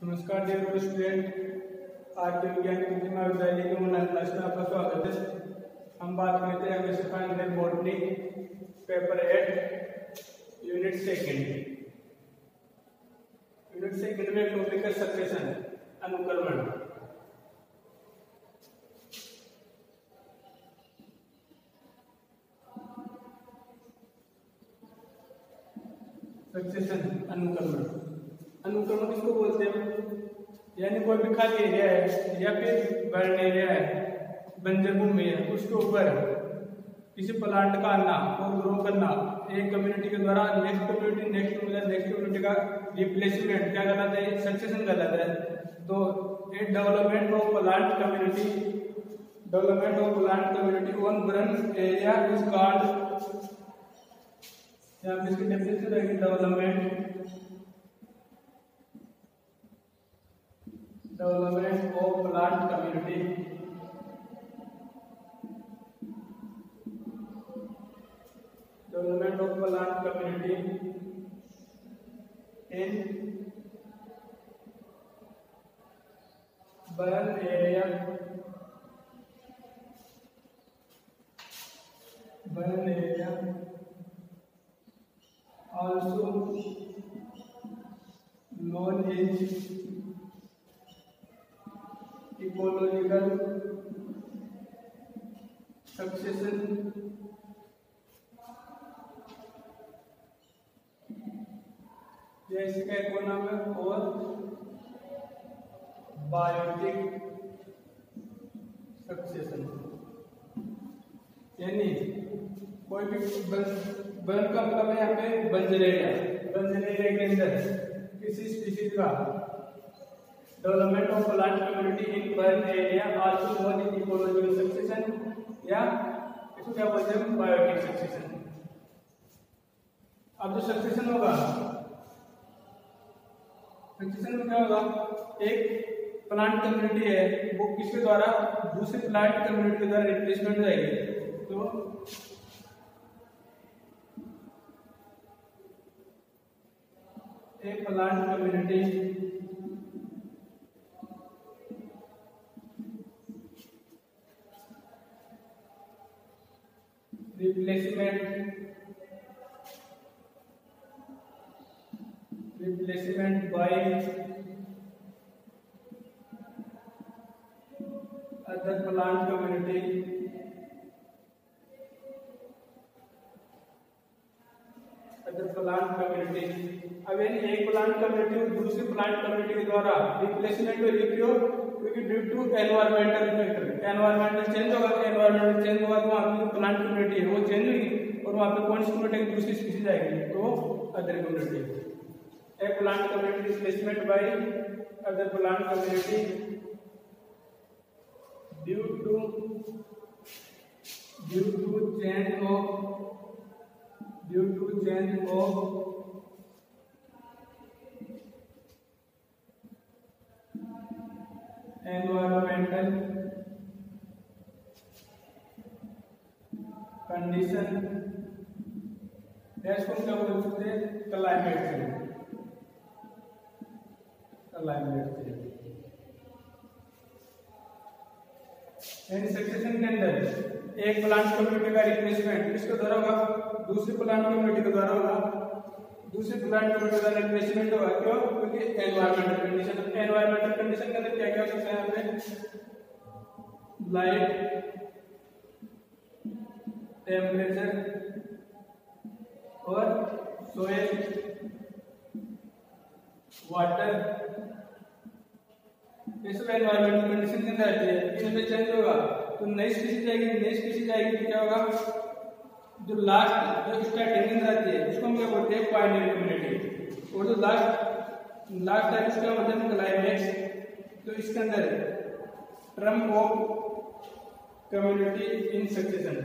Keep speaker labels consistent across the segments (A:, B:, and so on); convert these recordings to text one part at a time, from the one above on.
A: नमस्कार dear student, आज के विज्ञान कृषि महाविद्यालय के क्लास में आपका स्वागत है। हम बात करते हैं Agrasen botany paper 8 unit second में टॉपिक है सक्सेशन, अनुक्रमण। सक्सेशन अनुक्रमण किसको बोलते हैं? यानी कोई भी खाली एरिया है या फिर बर्न एरिया है, बंजर भूमि है, उसके ऊपर किसी प्लांट का आना और ग्रो करना एक कम्युनिटी के द्वारा नेक्स्ट कम्युनिटी का रिप्लेसमेंट क्या कहलाता है? सक्सेशन कहलाता है। तो a development of plant community on burn area is called, यहाँ पे इसकी डेफिनेशन रहेगी development of plant community in burn area also known as ecological succession, जैसे का एक नाम है, और बायोटिक सक्सेशन। यानी कोई भी बर्न का मतलब है यहाँ पे बंजर एरिया के अंदर किसी स्पीशीज का development of plant community in burn area also known as ecological succession, या इसको क्या बोलते हैं? Biotic succession. अब जो सक्सेशन होगा, सक्सेशन में क्या होगा? एक प्लांट कम्युनिटी है, वो किसके द्वारा? दूसरे प्लांट कम्युनिटी के द्वारा रिप्लेसमेंट हो जाएगी। तो एक plant community replacement by other plant community अब एक प्लांट कम्युनिटी और दूसरी प्लांट कम्युनिटी के द्वारा रिप्लेसमेंट हो रही क्यों? क्योंकि due to environmental factor, environmental change होगा तो वहां की जो प्लांट कम्युनिटी है वो चेंज होगी और वहां पे कौन सी कम्युनिटी दूसरी स्पीशीज आएगी? तो other community. A plant community replacement by other plant community due to change of environmental condition, इसको क्या बोल सकते हैं? Climate change. यानी सक्सेशन के अंदर एक प्लांट कम्युनिटी का रिप्लेसमेंट किसके द्वारा होगा? दूसरी प्लांट कम्युनिटी के द्वारा होगा। दूसरी प्लांट कम्युनिटी का रिप्लेसमेंट होगा क्यों? क्योंकि एनवायरमेंटल कंडीशन के अंदर क्या क्या सकते हैं यहाँ पे? लाइट, टेम्परेचर और सोइल, वाटर, ये सब एनवायरमेंटल कंडीशन के अंदर आती है। इनमें चेंज होगा तो नई स्पीशीज आएगी तो क्या होगा? जो स्टार्टिंग रहती है उसको हम क्या बोलते हैं? Pioneer community. और जो लास्ट है उसका मतलब क्लाइमेक्स। तो इसके अंदर term of community in succession,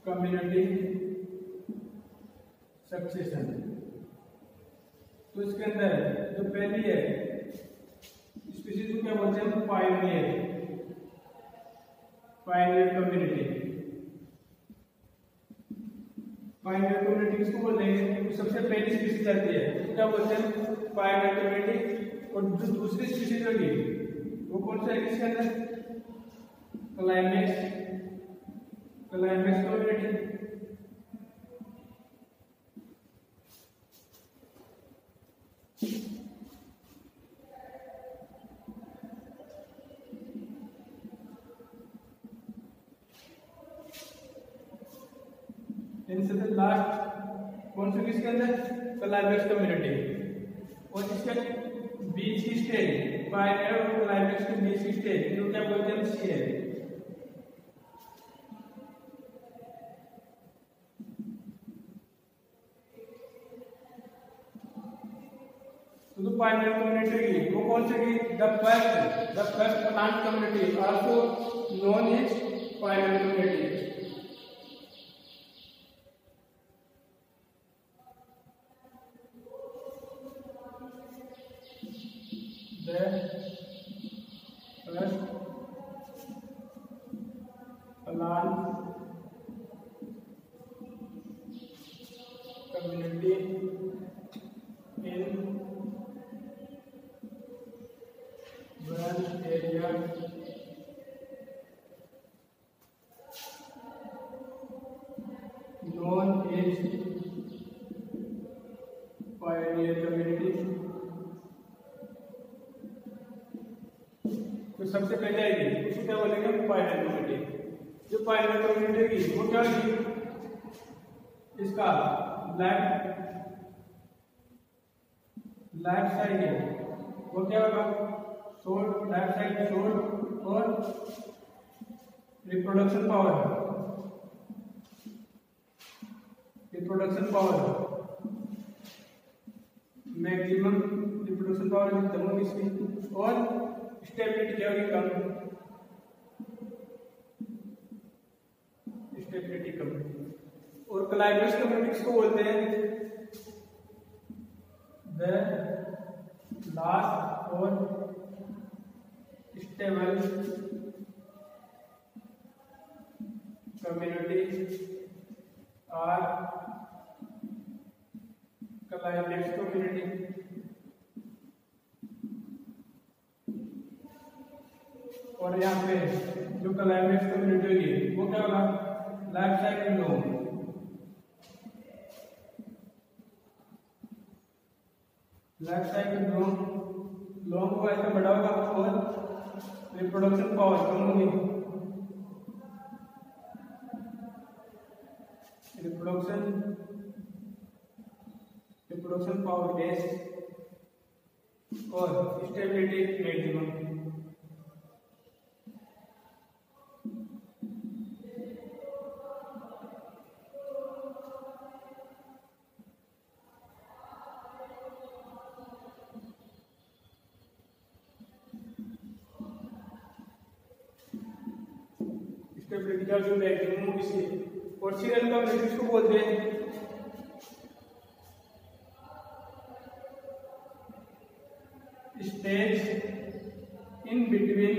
A: community succession. तो इसके अंदर जो पहली है स्पीशीज को क्या बोलते हैं? Pioneer community. पायनियर कम्युनिटी किसको बोलेंगे? तो सबसे पहली स्पीशीज आती है तो क्या बोलते हैं? Pioneer community. और जो दूसरी स्पीशीज होगी वो कौन सा है किसके अंदर? Climax community. सबसे लास्ट कौन सा किसके अंदर? Climax community. और इसके बीच की स्टेज, पायनियर और क्लाइमेक्स के बीच की स्टेज जो क्या बोलते हैं? सी है। तो पायनियर कम्युनिटी वो कौन सी की? The first plant community also known as pioneer community. तो सबसे पहले आएगी उसको क्या बोलेंगे? Pioneer community. जो पायनियर कम्युनिटी की वो क्या होगी? इसका लेफ्ट साइड है वो क्या होगा? शोल्ड, लेफ्ट साइड शोल्ड और reproduction power maximum reproduction power खत्म होगी इसकी। और स्टेबिलिटी क्या होगी? कम, स्टेबिलिटी कम। और क्लाइमेक्स कम्युनिटी किसको बोलते हैं? द लास्ट और stable community are climax community. और यहाँ पे जो क्लाइमेक्स कम्युनिटी होगी वो क्या होगा? लेफ्ट साइड में लॉन्ग, लेफ्ट साइड में लॉन्ग को ऐसा बड़ा होगा और रिप्रोडक्शन पावर कम होगी। रिप्रोडक्शन पावर लेस और स्टेबिलिटी मैक्सिमम। स्टेबिलिटी जो मैक्सिमम होगी। और सीरियल कम्युनिटी किसको बोलते हैं? Stage in between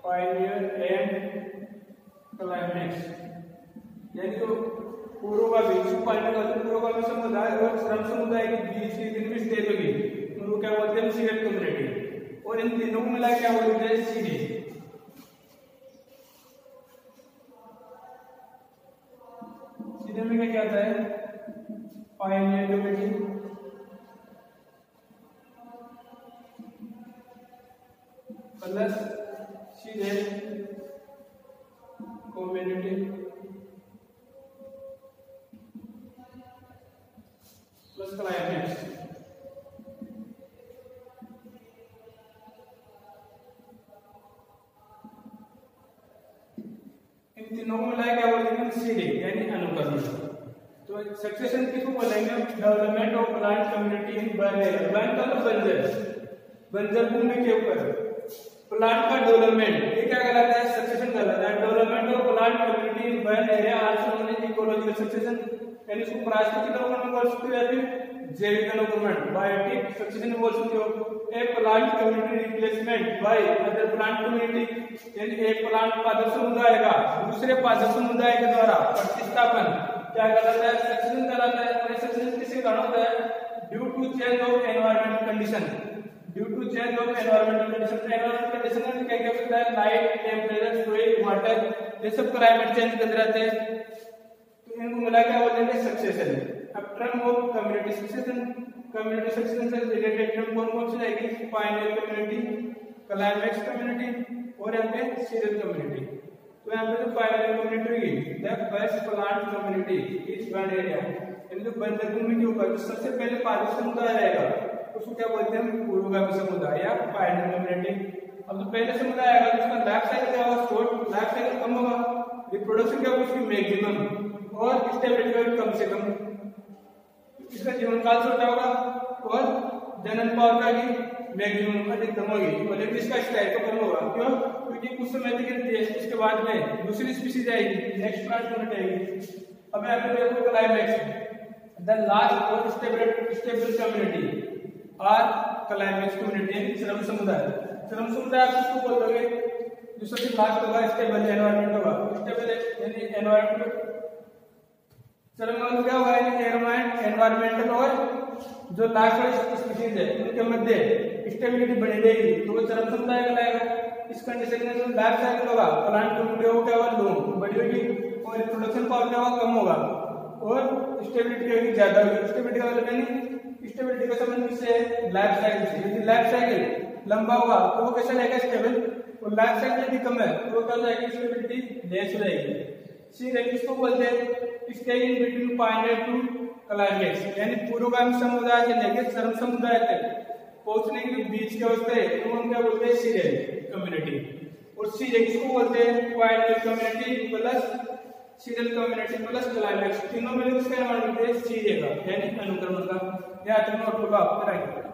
A: Pioneer and climax. यानी जो पूर्वगामी समुदाय और श्रम समुदाय के बीच की जिनमें स्टेज होगी उनको क्या बोलते हैं? Serial community. और इन तीनों को मिला क्या बोलते हैं? सीडी। सीधे में क्या आता है? पायनियर कम्युनिटी प्लस सीधे कम्युनिटी प्लस क्लाइमेक्स। इन तीनों को मिलाया क्या बोलते हैं? सीडी यानी अनुकरण। तो सक्सेशन किसको बोलेंगे? डेवलपमेंट ऑफ प्लांट कम्युनिटी इन बंजर भूमि के ऊपर प्लांट का डेवलपमेंट, ये क्या कहलाता है? सक्सेशन कहलाता है। Development of plant community in burn area also known as ecological succession. यानी इसको पारिस्थितिक अवक्रमण बोल सकते हैं, जैविक अनुक्रमण बायोटिक सक्सेशन बोल सकते हो। A plant community replacement by other plant community, यानी एक प्लांट पादप समुदाय का दूसरे पादप समुदाय के द्वारा प्रतिस्थापन क्या कहलाता है? सक्सेशन कहलाता है। और सक्सेशन किसके कारण होता है? Due to change of environmental condition, due to change of environmental condition. Environmental condition में क्या क्या होता है? लाइट, टेम्परेचर, फ्लूइड, वाटर, ये सब क्लाइमेट चेंज करते रहते हैं, तो इनको मिला क्या बोलेंगे? सक्सेशन। अब term of community succession, community succession से रिलेटेड टर्म कौन कौन सी रहेगी? पायनियर कम्युनिटी, क्लाइमेक्स कम्युनिटी और यहाँ पे सीरियल कम्युनिटी। तो यहाँ पे जो पायनियर कम्युनिटी होगी, the first plant community is one area, यानी जो बंजर भूमि के ऊपर जो सबसे पहले पादप समुदाय रहेगा उसको क्या बोलते हैं? पूर्वगामी समुदाय या पायनियर कम्युनिटी। अब जो पहले समुदाय आएगा तो उसका लाइफ साइकिल क्या होगा? शॉर्ट लाइफ साइकिल कम होगा, रिप्रोडक्शन क्या होगा उसकी मैक्सिमम, और स्टेबिलिटी कम से कम, इसका जीवन काल छोटा होगा, और जनन पावर का भी मैक्सिमम अधिकतम होगी, और लेकिन इसका स्ट्राइक तो कम होगा। क्यों? क्योंकि कुछ समय तक इसके बाद में दूसरी स्पीशीज आएगी, नेक्स्ट प्लांट कम्युनिटी आएगी। अब यहाँ पे देखो क्लाइमेक्स, द लास्ट और stable community are climax community, श्रम समुदाय। श्रम समुदाय आप किसको बोल दोगे? जो सबसे लास्ट होगा स्टेबल एनवायरनमेंट होगा, स्टेबल यानी एनवायरनमेंट, श्रम क्या होगा? एनवायरमेंटल और जो लास्ट वाली स्पीशीज है उनके मध्य स्टेबिलिटी बनी रहेगी, तो वो श्रम समुदाय कहलाएगा। इस कंडीशन में जो लाइफ साइकिल होगा प्लांट कम्युनिटी वो क्या होगा? लॉन्ग बड़ी होगी, और रिप्रोडक्शन पावर क्या होगा? कम होगा, और स्टेबिलिटी होगी ज्यादा होगी। स्टेबिलिटी का मतलब यानी स्टेबिलिटी का संबंध किससे है? लाइफ साइकिल से। यदि लाइफ साइकिल लंबा होगा तो वो कैसा रहेगा? स्टेबल, और लाइफ साइकिल यदि कम है तो वो क्या रहेगी? स्टेबिलिटी लेस रहेगी। सीरियल किसको बोलते हैं? Stage in between pioneer to climax, यानी पूर्वगामी समुदाय से लेकर श्रम समुदाय तक पहुंचने के बीच के अवस्था है तो हम क्या बोलते हैं? Serial community. और सीरियल किसको बोलते हैं? Pioneer community plus serial community plus climax, तीनों में किसका निर्माण करते हैं? सीरियल का, यानी अनुक्रमण का। या तीनों नोट होगा आपको राइट।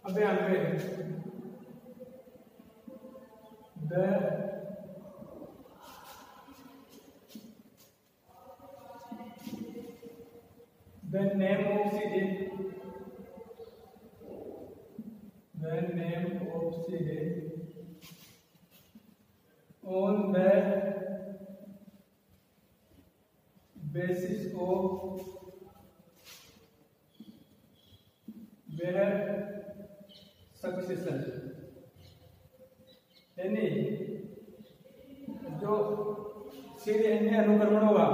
A: अब यहाँ पे the name of city, the name of city on the basis of where succession, यानी जो सीरियल अनुक्रमण होगा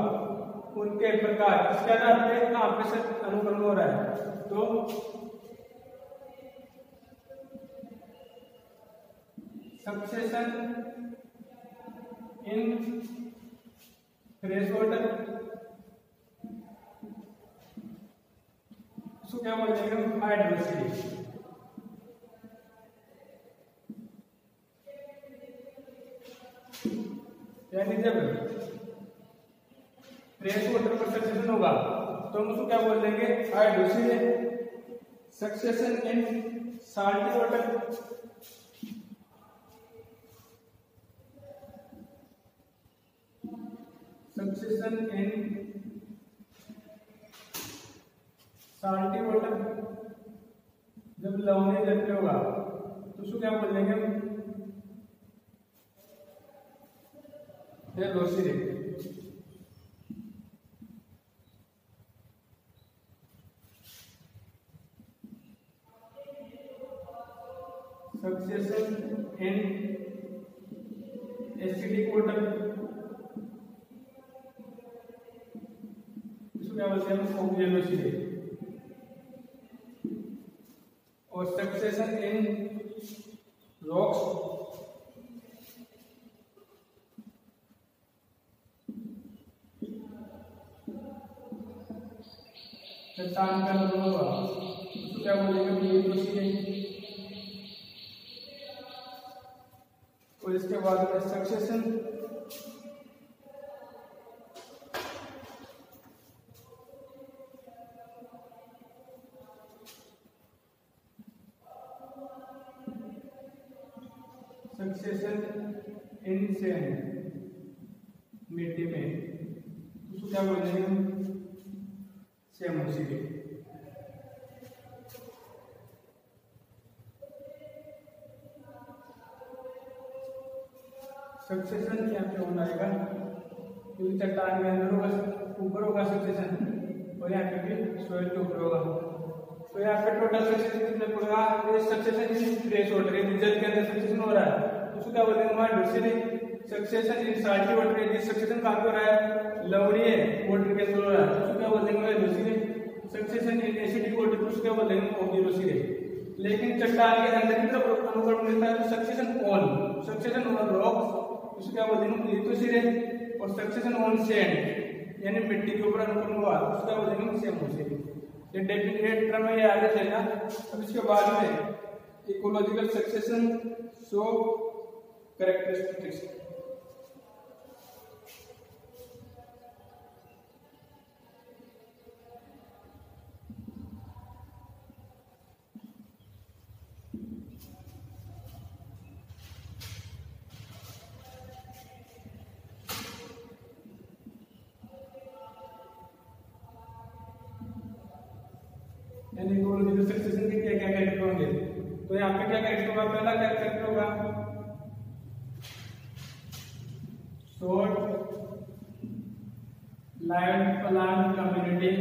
A: उनके प्रकार इसके आधार पर कहाँ पे अनुक्रमण हो रहा है। तो सक्सेशन इन फ्रेश वाटर, उसको क्या बोलेंगे? हाइड्रोसिटी। यानी जब फ्रेश वाटर पर सक्सेशन होगा तो हम उसको क्या बोल देंगे? हाइड्रोसिटी। Succession in salty water, succession in salty water जब लवणीय जल पे होगा तो उसको क्या बोल देंगे? velocity. Succession in acidic water, इसको क्या बोलते हैं? वेलोसिटी. और सक्सेशन इन रॉक्स, चट्टान का अंदर होगा, उसको क्या बोलेंगे? वेलोसिटी. और इसके बाद में सक्सेशन इन सैंड, मिट्टी में, उसको क्या बोलेंगे? सेमोसिटी. सक्सेशन क्या पे होना आएगा? क्योंकि चट्टान के अंदर होगा, ऊपर होगा सक्सेशन, और यहाँ पे भी सोइल के ऊपर होगा. तो यहाँ पे टोटल सक्सेशन कितने पड़ेगा? ये सक्सेशन इन फ्रेश वाटर, जल के अंदर सक्सेशन हो रहा है, उसको क्या बोलेंगे? Velocity. Succession in salty water, ये सक्सेशन कहाँ पे हो रहा है? लवणीय वाटर के अंदर हो रहा है, उसको क्या बोलेंगे? Velocity. Succession in acidic water, उसको क्या बोलेंगे? वेलोसिटी. लेकिन चट्टान के अंदर की तरफ अनुकरण मिलता है तो सक्सेशन ऑन रॉक्स, उसको क्या बोलेंगे? लिथोसिटी. और सक्सेशन ऑन सैंड, यानी मिट्टी के ऊपर अनुकरण हुआ, उसको क्या बोलेंगे? सेमोसिटी. ये डेफिनेट टर्म है, याद रखना. अब इसके बाद में ecological succession show characteristics. Ecological succession के क्या क्या कैरेक्टर होंगे? तो यहाँ पे क्या कैरेक्टर होगा? पहला कैरेक्टर होगा short live plant community.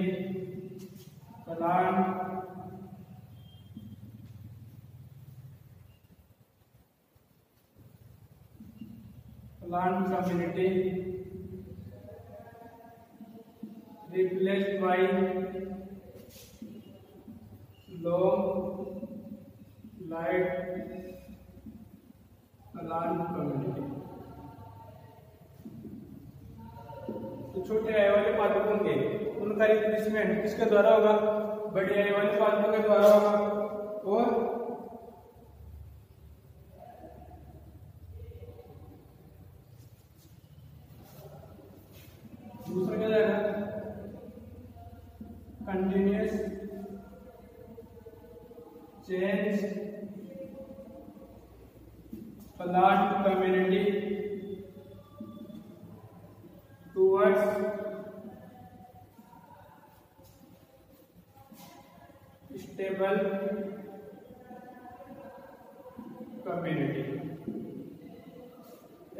A: Plant community replaced by long light plant community. तो छोटे आय वाले पादप होंगे, उनका रिप्लेसमेंट किसके द्वारा होगा? बड़े आय वाले पादपों के द्वारा होगा. और दूसरा क्या जाएगा? Continuous change plant community towards stable community.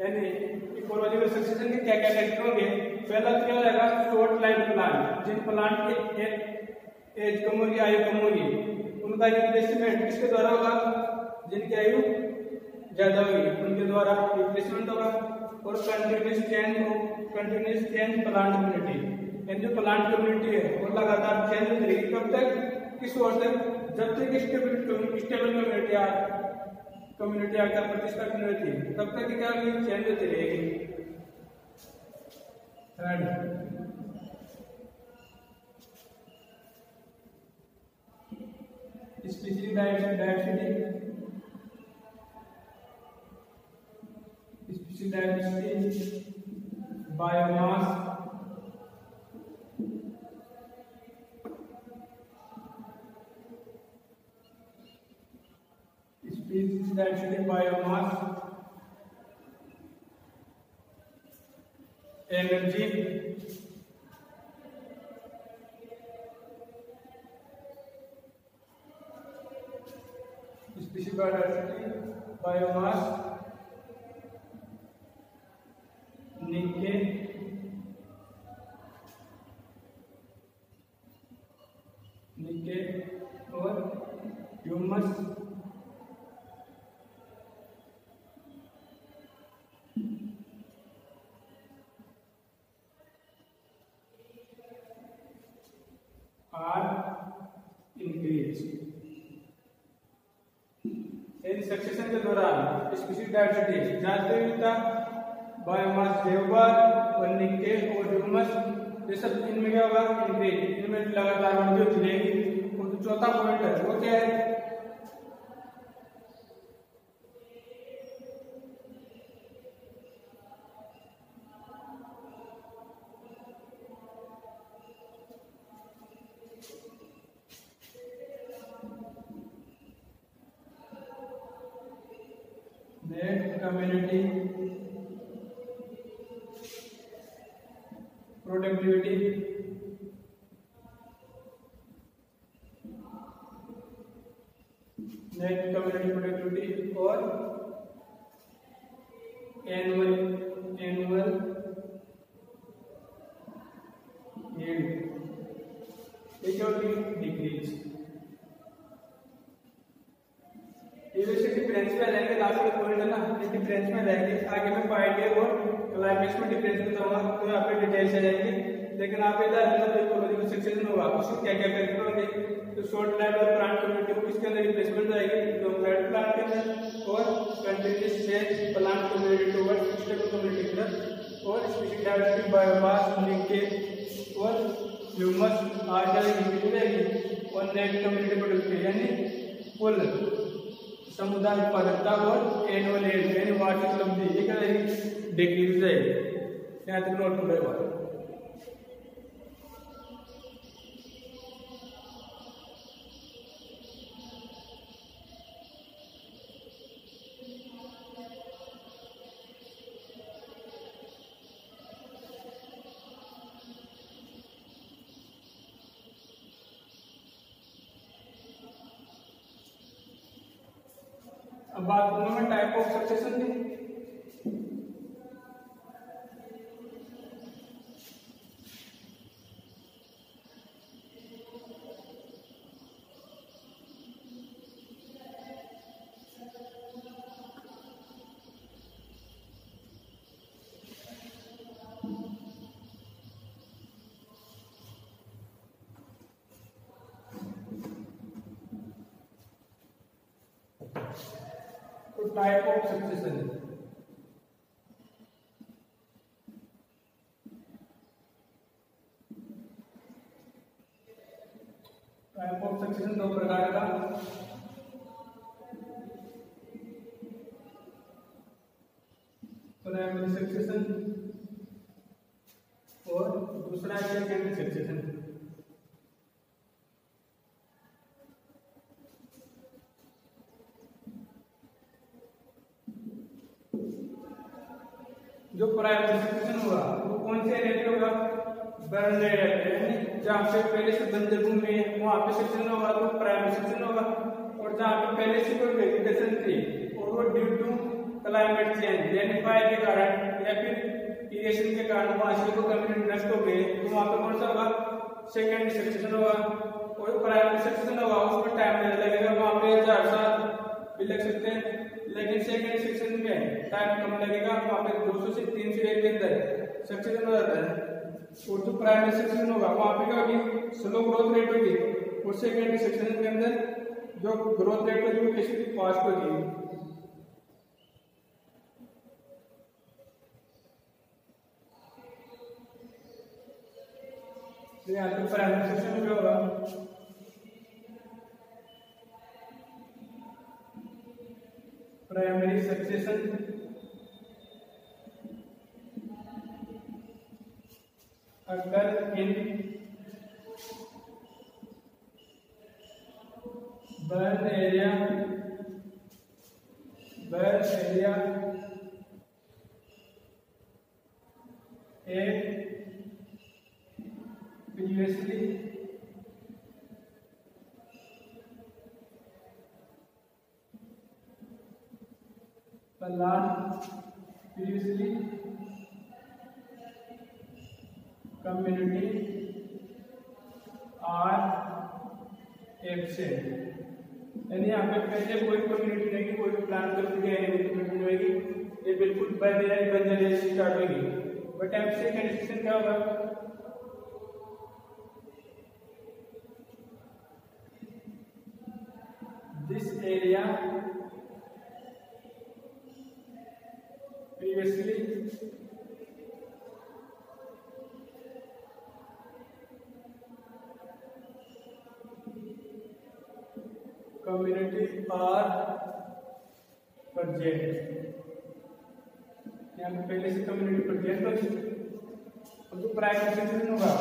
A: यानी इकोलॉजिकल सक्सेशन के क्या क्या कैरेक्टर होंगे? पहला क्या हो जाएगा? शॉर्ट लाइफ प्लांट, जिन प्लांट के एज कम होगी, आयु कम होगी, उनका रिप्लेसमेंट किसके द्वारा होगा? जिनकी आयु ज्यादा होगी, उनके द्वारा रिप्लेसमेंट होगा. और कंटिन्यूअस चेंज प्लांट कम्युनिटी, यानी जो प्लांट कम्युनिटी है वो लगातार चेंज होती रहेगी. कब तक? किस ओर तक? जब तक स्टेबल कम्युनिटी आकर प्रतिष्ठित नहीं होती, तब तक क्या चेंज होती रहेगी. Third, species diversity. Species diversity, biomass, species density, biomass, energy, species density, biomass, nickel, succession के दौरान स्पीशीज डायवर्सिटी जांच विविधता, बायोमास देवभार और निके और ह्यूमस, ये सब इनमें क्या होगा, इंक्रीज, इनमें लगातार वृद्धि होती रहेगी। और चौथा पॉइंट है वो क्या है, net community productivity, net community productivity और एनुअल यील्ड, ये क्या होगी, डिक्रीज। ये वैसे डिफरेंस में रहेंगे, लास्ट का पॉइंट है ना, ये डिफरेंस में रहेंगे। आगे मैं पाइडियर और क्लाइमेक्स में डिफरेंस बताऊंगा, तो यहाँ पे डिटेल से जाएंगे। लेकिन आप इधर मतलब इकोलॉजिकल सक्सेशन होगा उसको क्या क्या करके होंगे, तो शॉर्ट लाइफ और प्लांट कम्युनिटी इसके अंदर रिप्लेसमेंट आएगी लॉन्ग लाइफ प्लांट के अंदर, और continuous change plant community towards stable community के अंदर, और स्पीशीज डायवर्सिटी, बायोमास, लिंकेज और ह्यूमस आर्टिफिशियल इंक्रीज रहेगी, और नेट कम्युनिटी प्रोडक्टिविटी यानी कुल समुदाय उत्पादकता और एनुअल यील्ड यानी वार्षिक उपलब्धि ये क्या रहेगी, डिक्रीज रहेगी। यहाँ तक नोट करेगा। अब बात करूंगा मैं टाइप ऑफ सक्सेशन की। तो type of succession, type of succession दो प्रकार का, प्राइमरी सक्सेशन और दूसरा है सेकेंडरी सक्सेशन। जो प्राइमरी सक्सेशन होगा वो कौन से एरिया पे होगा, बर्न एरिया पे, जहाँ पे पहले से बंजर भूमि है वहाँ पे सक्सेशन होगा तो प्राइमरी सक्सेशन होगा। और जहाँ पे पहले से कोई वेजिटेशन थी और वो ड्यू टू क्लाइमेट चेंज यानी फायर के कारण या फिर इरिगेशन के कारण वहाँ से कोई कम्युनिटी नष्ट हो गई तो वहाँ पे कौन सा होगा, सेकेंडरी सक्सेशन होगा। और प्राइमरी सक्सेशन होगा उसमें टाइम नहीं लगेगा, वहाँ पे 1000 साल भी लग सकते हैं, लेकिन सेकेंड सेक्शन में टाइम कम लगेगा, वहाँ पे 200 से 300 डेज के अंदर सक्सेशन हो जाता है। और जो प्राइमरी सेक्शन होगा वहाँ पे क्या होगी, स्लो ग्रोथ रेट होगी, और सेकेंडरी सेक्शन के अंदर जो ग्रोथ रेट होगी वो कैसी फास्ट होगी। यहाँ पे प्राइमरी सेक्शन में होगा प्राइमरी सक्सेशन अगर in burn area previously community are absent, यानी यहाँ पे पहले कोई कम्युनिटी नहीं, कोई प्लान कम्युनिटी रहेगी, ये बिल्कुल बंजर स्टार्ट होगी। बट टाइप से कंडीशन क्या होगा, this area previously community are present, यहाँ पे पहले से कम्युनिटी प्रेजेंट होगी। अब तो प्राइमरी सेक्शन होगा,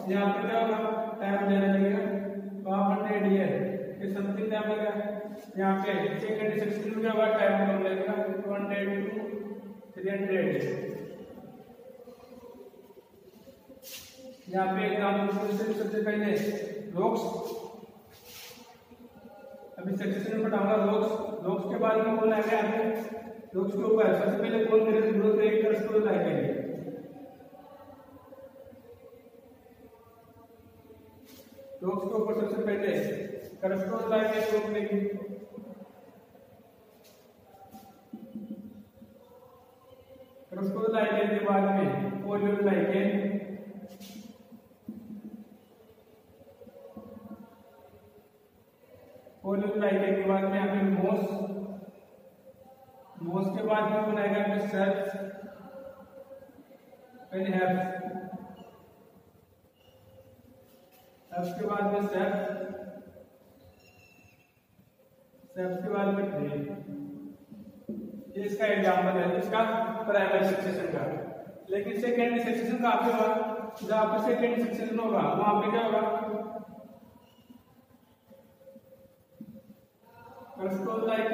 A: यहाँ पर क्या होगा, टाइम देना लगेगा, वहाँ पर डेट ईयर ये समथिंग टाइम लगेगा। यहाँ पे सेकंड सेक्शन में क्या होगा, टाइम कम लगेगा, 100 to 300। यहाँ पे एग्जाम्पल सबसे पहले रोक्स, अभी सेक्शन में पढ़ाऊंगा रोक्स के बाद में कौन आएगा, यहाँ पे रोक्स के ऊपर सबसे पहले कौन करेगा, ग्रोथ रेट करस्पोज आएगा। रोक्स के ऊपर सबसे पहले करस्पोज आएगा, रोक लेगी। करस्पोज आएगा के बाद में वॉल्यूम आएंगे, वॉल्यूम आएगा के बाद में यहाँ पे मोस के बाद में बनाएगा यहाँ सेल्फ, पहले हेल्प के बाद में सेल्फ के बाद में ट्रेन। ये इसका एग्जाम्पल है इसका प्राइमरी सेक्शन का। लेकिन सेकेंडरी सेक्शन का आपके पास जहाँ पर सेकेंडरी सेक्शन होगा वहां पे क्या होगा, करस्पोज लाइक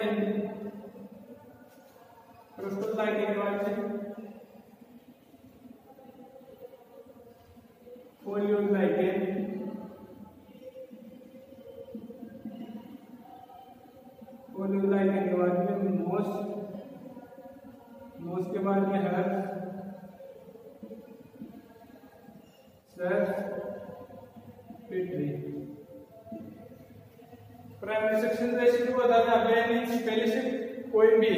A: के बाद में वॉल्यूम लाइक के बाद में मोस के बाद में प्राइमरी सेक्शन रेसिड्यू बताता है पहले से कोई भी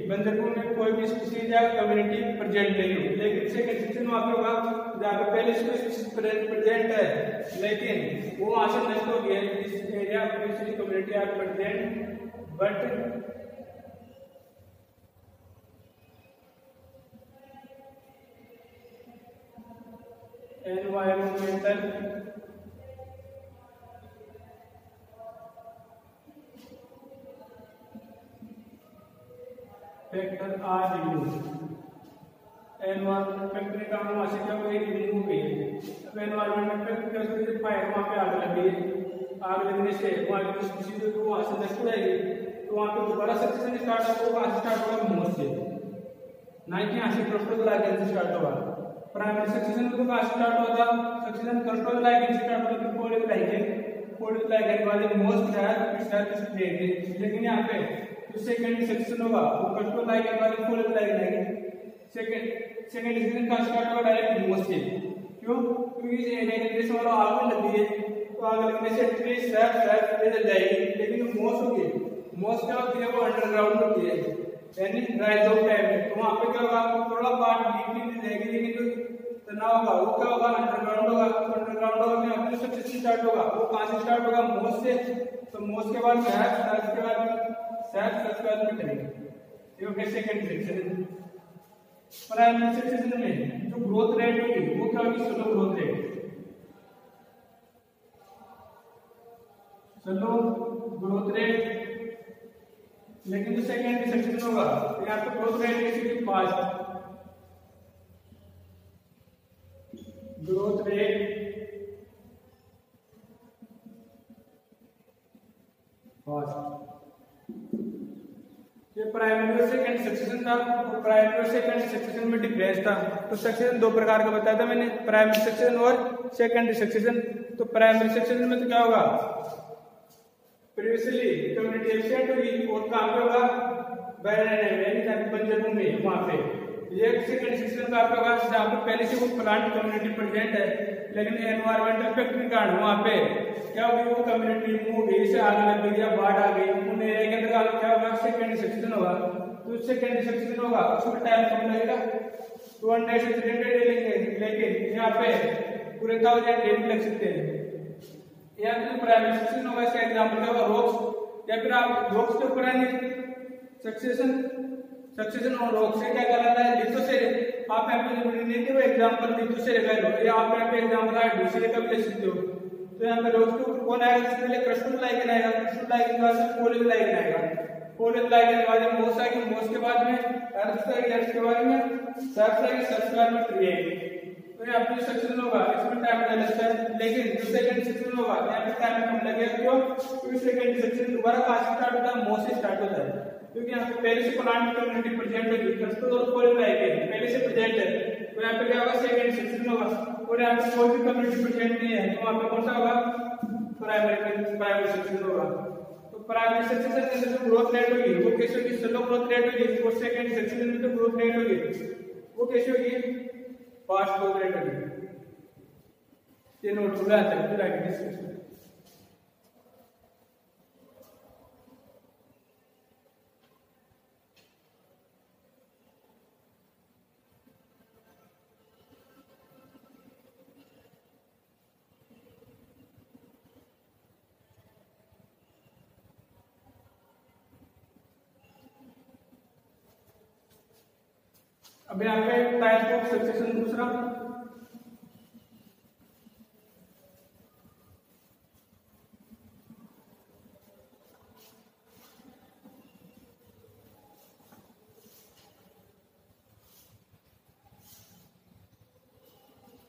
A: बंदरपुर में कोई भी स्पीशीज या कम्युनिटी प्रेजेंट नहीं हो। लेकिन सेकंड सेक्शन में आप होगा जहाँ पे पहले स्पीशीज प्रेजेंट है लेकिन वो वहां से नष्ट हो गया, इस एरिया में community are present but environmental factor are removed। Environment factor का हम वहां से क्या हो गई, रिमूव हो गई। अब एनवायरमेंट फैक्टर क्या होता है, फायर वहां पे आग लग गई, आग लगने से वहां की स्पीशीज को वहां से नष्ट हो जाएगी, तो वहां पे दोबारा सेक्शन स्टार्ट होगा, वहां से स्टार्ट होगा मोस से, ना कि यहां से प्रोस्टोग्लाइकेन से स्टार्ट होगा। प्राइमरी सेक्शन में तो कहां स्टार्ट होता है, सेक्शन प्रोस्टोग्लाइकेन से स्टार्ट होता है, पॉलीग्लाइकेन वाले मोस्ट है। लेकिन यहाँ पे जो सेकंड सेक्शन होगा वो प्रोस्टोग्लाइकेन वाले पॉलीग्लाइकेन आएंगे। सेकंड सेक्शन का स्टार्ट होगा डायरेक्ट मोस से, क्यों, क्योंकि इस एरिया के जैसे वाला आग लगी है तो आग लगने से ट्री स्लैब जल जाएगी। लेकिन मोस होगी, मोस क्या होती है, वो अंडरग्राउंड होती है यानी राइजोम टाइप में, तो वहां पे क्या होगा, थोड़ा पार्ट डीपली जाएगी लेकिन जो तना होगा वो क्या होगा, अंडरग्राउंड होगा। तो अंडरग्राउंड होगा में अपने सबसे स्टार्ट होगा, वो कहां से स्टार्ट होगा, मोस से। तो मोस के बाद सेल्फ के बाद में करेंगे, ये हो गया सेकंड सेक्शन। प्राइमरी सेक्शन में जो ग्रोथ रेट होगी वो क्या होगी, slow growth rate, slow growth rate. लेकिन जो सेकेंडरी सेक्शन होगा यहाँ पे ग्रोथ रेट कैसी, फास्ट ग्रोथ रेट, फास्ट। ये प्राइमरी और सेकेंड सेक्शन था, तो प्राइमरी और सेकेंड सेक्शन में डिफरेंस था। तो सेक्शन दो प्रकार का बताया था मैंने, प्राइमरी सेक्शन और सेकेंडरी सेक्शन। तो प्राइमरी सेक्शन में तो क्या होगा, प्रीवियसली कम्युनिटी एब्सेंट होगी और कहां पे होगा, बंजर भूमि वहां पे। ये सेकंड सेक्शन का आपका होगा जहां पर पहले से वो प्लांट कम्युनिटी प्रेजेंट है लेकिन एनवायरमेंटल फैक्टर के कारण वहां पे क्या होगी, वो कम्युनिटी मूव गई, से आग लग गई या बाढ़ आ गई, उन एरिया के अंदर क्या होगा, सेकंड सेक्शन होगा। तो सेकंड सेक्शन होगा उसमें टाइम कम लगेगा, 200 से 300 डे लेंगे, लेकिन यहाँ पे पूरे 1000 डे लग सकते हैं। यहाँ पे प्राइमरी सेक्शन होगा, इसका एग्जांपल होगा रॉक्स, या फिर आप रॉक्स के ऊपर सक्सेशन सक्सेशन और रोग से क्या कराता है लिथो से आप यहाँ पे रिलेटिव एग्जांपल लिथो से लगा लो या आप यहाँ पे एग्जांपल है दूसरे का भी ले सकते हो। तो यहाँ पे रोग के ऊपर कौन आएगा सबसे पहले क्रिस्टल लाइगेन आएगा, क्रिस्टल लाइगेन के बाद पोलिन लाइगेन आएगा, पोलिन लाइगेन के बाद मोस आएगी, मोस के बाद में अर्थ आएगी, अर्थ के बाद में सर्फ आएगी, सर्फ के बाद में ट्री आएगी। तो यहाँ पे सक्सेशन होगा इसमें टाइम ज्यादा लगता है लेकिन जो सेकंड सेक्शन होगा यहाँ पे टाइम कम लगेगा क्यों क्योंकि सेकंड सेक्शन दोबारा कहाँ से स्टार्ट होता है मोस से स्टार्ट होता है क्योंकि यहाँ पे पहले से प्लांट कम्युनिटी प्रेजेंट होगी क्रिस्टल और पोलिन लाइगेन पहले से प्रेजेंट है। तो यहाँ पे क्या होगा सेकंड सेक्शन होगा और यहाँ पे कोई भी कम्युनिटी प्रेजेंट नहीं है तो वहाँ पे कौन सा होगा प्राइमरी सेक्शन होगा। तो प्राइमरी सेक्शन के अंदर जो ग्रोथ रेट होगी वो कैसे होगी स्लो ग्रोथ रेट होगी और सेकंड सेक्शन में जो ग्रोथ रेट होगी वो कैसे होगी फास्ट ग्रोथ रेट होगी। ये नोट पूरा आता है पूरा डिस्कशन। अब यहाँ पे टाइप ऑफ सक्सेशन दूसरा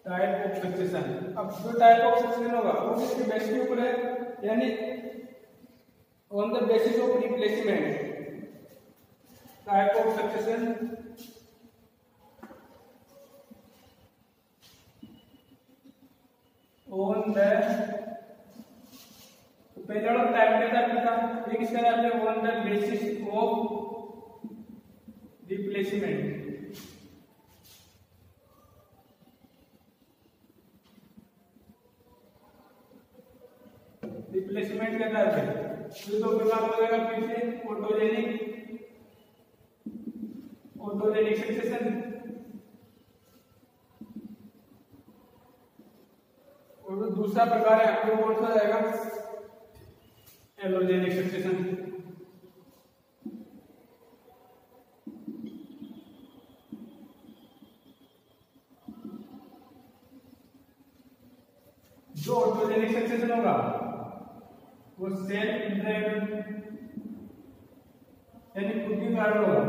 A: टाइप ऑफ सक्सेशन। अब जो टाइप ऑफ सक्सेशन होगा वो किसके बेसिस के ऊपर है यानी on the basis of replacement. Type of succession on the पहले वाला टाइप क्या था ये किसका नाम है on the basis of replacement. Replacement क्या था ये दो प्रकार हो जाएगा फिर से ऑटोजेनिक सक्सेशन और दूसरा प्रकार है आपको कौन सा जाएगा एलोजेनिक सक्सेशन। जो ऑटोजेनिक सक्सेशन होगा वो सेल्फ ड्राइवन यानी खुद की कारण होगा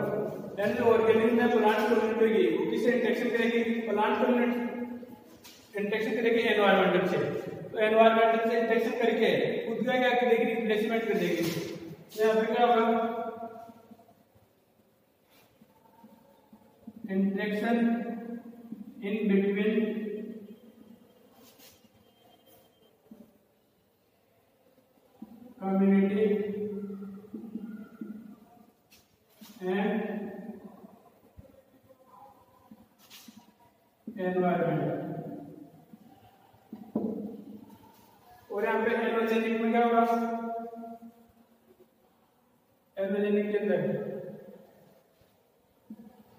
A: यानी ऑर्गेनिज्म में प्लांट कम्युनिटी होगी वो किससे इंटरेक्शन करेगी प्लांट कम्युनिटी इंटरेक्शन करेगी एनवायरमेंटल से। तो एनवायरमेंटल से इंटरेक्शन करके खुद का क्या करेगी रिप्लेसमेंट कर देगी। यहाँ पे क्या होगा interaction in between community and environment। और यहाँ पे एलोजेनिक में क्या होगा एलोजेनिक के अंदर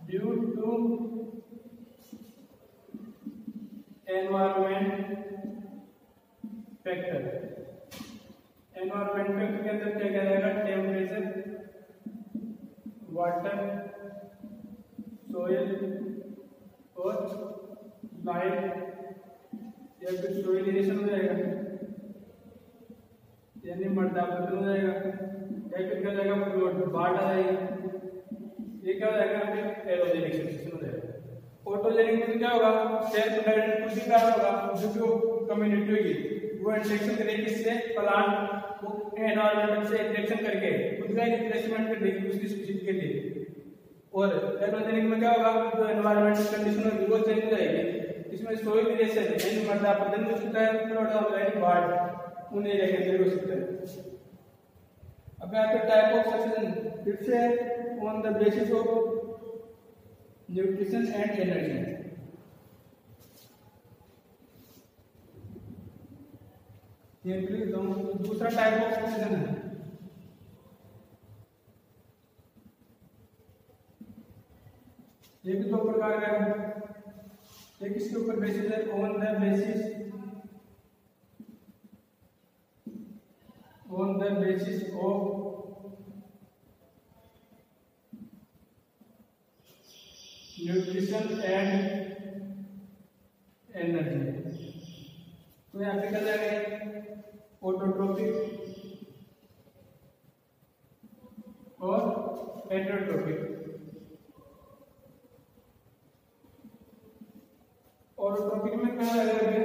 A: due to environment factor. Environment factor के अंदर क्या जाएगा टेम्परेचर वाटर सोयल और लाइट या फिर सोयल इरेशन हो जाएगा यानी मृदा अपरदन हो जाएगा या फिर क्या जाएगा फ्लोट बाढ़ आ जाएगी। ये क्या हो जाएगा एरोजेनिक सक्सेशन हो जाएगा। ऑटोजेनिक में क्या होगा सेल्फ ड्राइवन खुद ही कारण होगा जो कम्युनिटी होगी वो इंटरेक्शन करेगी किससे प्लांट वो एनवायरमेंट से इंटरेक्शन करके खुद का रिप्लेसमेंट कर देगी दूसरी स्पीशीज के लिए। और एलोजेनिक में क्या होगा जो एनवायरमेंटल कंडीशन होगी वो चेंज हो जाएगी इसमें सोइल इरेशन यानी मृदा अपरदन हो सकता है फ्लोट हो जाएगी बाढ़ उन एरिया के अंदर हो सकता है। अब यहाँ पे टाइप ऑफ सक्सेशन फिर से on the basis of nutrition and energy. दूसरा टाइप ऑफ सक्सेशन है ये भी दो प्रकार का है। एक इसके ऊपर बेसिस है on the basis of nutrition and energy. तो यहाँ पे क्या जाएगा ऑटोट्रोपिक और हेटेरोट्रोपिक। ऑटोट्रोपिक में क्या आएगा,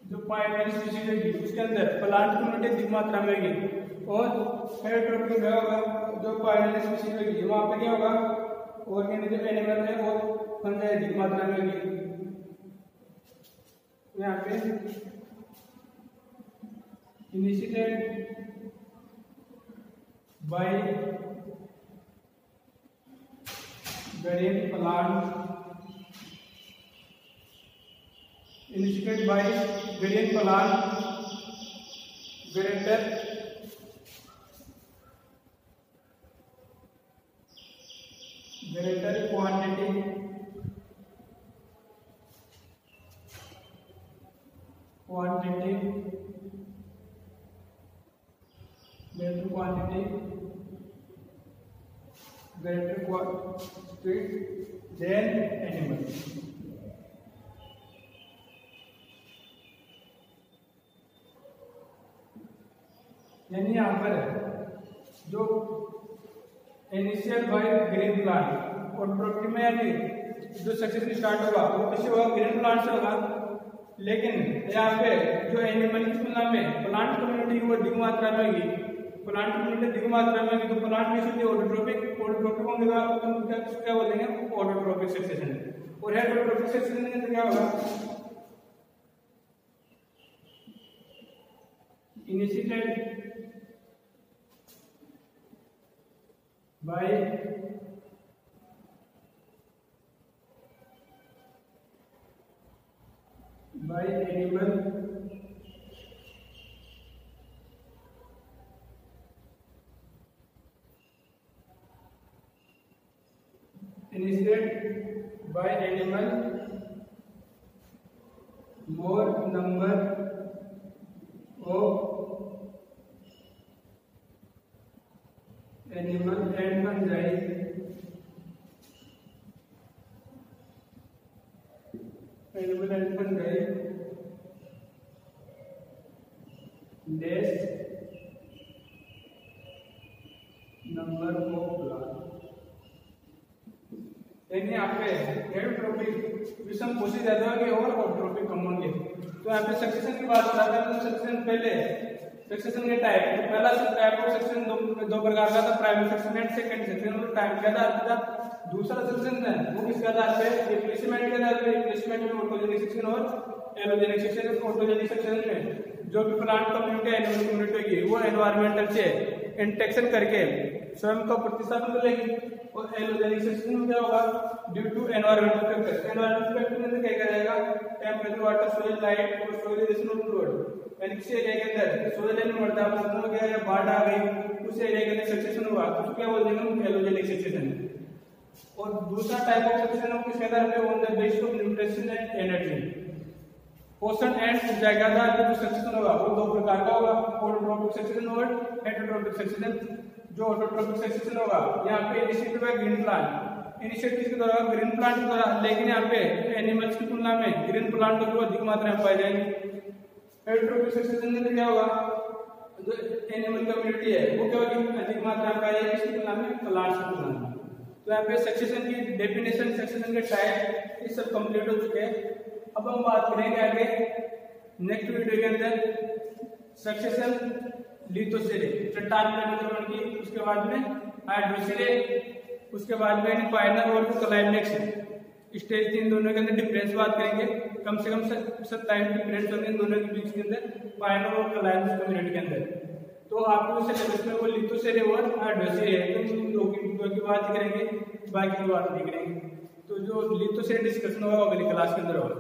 A: जो पाइपलाइन स्पीशीज होगी उसके अंदर प्लांट कम्युनिटी अधिक मात्रा में होगी, और हेटेरोट्रोपिक में होगा जो पाइपलाइन स्पीशीज होगी वहां पे क्या होगा, ऑर्गेनिज्म एनिमल है वो फंजाई अधिक मात्रा में होगी। यहाँ पे initiated by variant plant, initiated by variant plant greater quantity than animal। यानी यहाँ पर जो इनिशियल बाय ग्रीन प्लांट और प्रोटीन में यानी जो सक्सेशन स्टार्ट होगा वो किसी होगा, ग्रीन प्लांट से होगा। लेकिन यहाँ पे जो एनिमल की तुलना में प्लांट कम्युनिटी वो अधिक मात्रा में होगी, प्लांट कम्युनिटी अधिक मात्रा में होगी, तो प्लांट में होती है ऑटोट्रोपिक होंगे क्या बोलेंगे ऑटोट्रोपिक सक्सेशन। और हेटेरोट्रोपिक सक्सेशन के अंदर क्या होगा, initiated by animal initiated by animal more number of animal and fungi less number of plants। यानी यहाँ पे हेटेरोट्रोपिक विषम कोशिश ज्यादा होगी और ऑटोट्रोपिक कम होंगे। तो यहाँ पे सक्सेशन की बात हो रहा है, तो सक्सेशन पहले सक्सेशन के टाइप, पहला टाइप ऑफ सक्सेशन दो प्रकार का था, primary succession and second succession. और टाइम के आधार पे था। दूसरा सक्सेशन है वो किसके आधार पे, रिप्लेसमेंट के आधार पे। रिप्लेसमेंट में ऑटोजेनिक सक्सेशन और एलोजेनिक सक्सेशन। ऑटोजेनिक सक्सेशन में जो भी प्लांट कम्युनिटी एनिमल कम्युनिटी होगी वो एनवायरमेंटल से इंटरेक्शन करके स्वयं को प्रतिस्थापन कर लेगी। और एलोजेनिक सक्सेशन में क्या होगा, due to environmental factor. Environmental factor में क्या करेगा, टेंपरेचर, वाटर, सॉइल, लाइट और सोलिडेशन ऑफ फ्लूइड। यानी किसी एरिया के अंदर सोइल लेवल बढ़ता है, हो गया या बाढ़ आ गई, उस एरिया के अंदर सक्सेशन हुआ, उसको क्या बोलते हैं हम, एलोजेनिक सक्सेशन। और दूसरा टाइप ऑफ सक्सेशन है किसके आधार पे, on the basis of nutrition and energy. पोषण एंड ऊर्जा के आधार पे जो सक्सेशन होगा वो दो प्रकार का होगा, ऑटोट्रोपिक सक्सेशन और हेटेरोट्रोपिक सक्सेशन। जो ऑटोट्रोपिक सक्सेशन होगा यहाँ पे initiated by green plant, initiate किसके द्वारा, ग्रीन प्लांट के द्वारा। लेकिन यहाँ पे एनिमल्स की तुलना में ग्रीन प्लांट को अधिक मात्रा में पाई जाएगी। हेटेरोट्रोपिक सक्सेशन में क्या होगा, जो एनिमल कम्युनिटी है वो क्या होगी, अधिक मात्रा में पाई जाएगी इसकी तुलना में प्लांट्स की तुलना में। तो यहाँ पे सक्सेशन की डेफिनेशन, सक्सेशन के टाइप ये सब कंप्लीट हो चुके हैं। अब हम बात करेंगे आगे नेक्स्ट वीडियो के अंदर सक्सेशन लिथोसेरे, चट्टान में निर्माण की, उसके बाद में हाइड्रोसेरे, उसके बाद में फाइनल और क्लाइमेक्स स्टेज। तीन दोनों के अंदर डिफरेंस बात करेंगे, कम से कम 27 डिफरेंस होंगे इन दोनों के बीच के अंदर, फाइनल और क्लाइमेक्स कम्युनिटी के अंदर। तो आपको सिलेबस में वो लिथोसेरे और हाइड्रोसेरे है, तो दो की बात करेंगे, बाकी की बात नहीं करेंगे। तो जो लिथोसेरे डिस्कशन होगा अगली क्लास के अंदर होगा।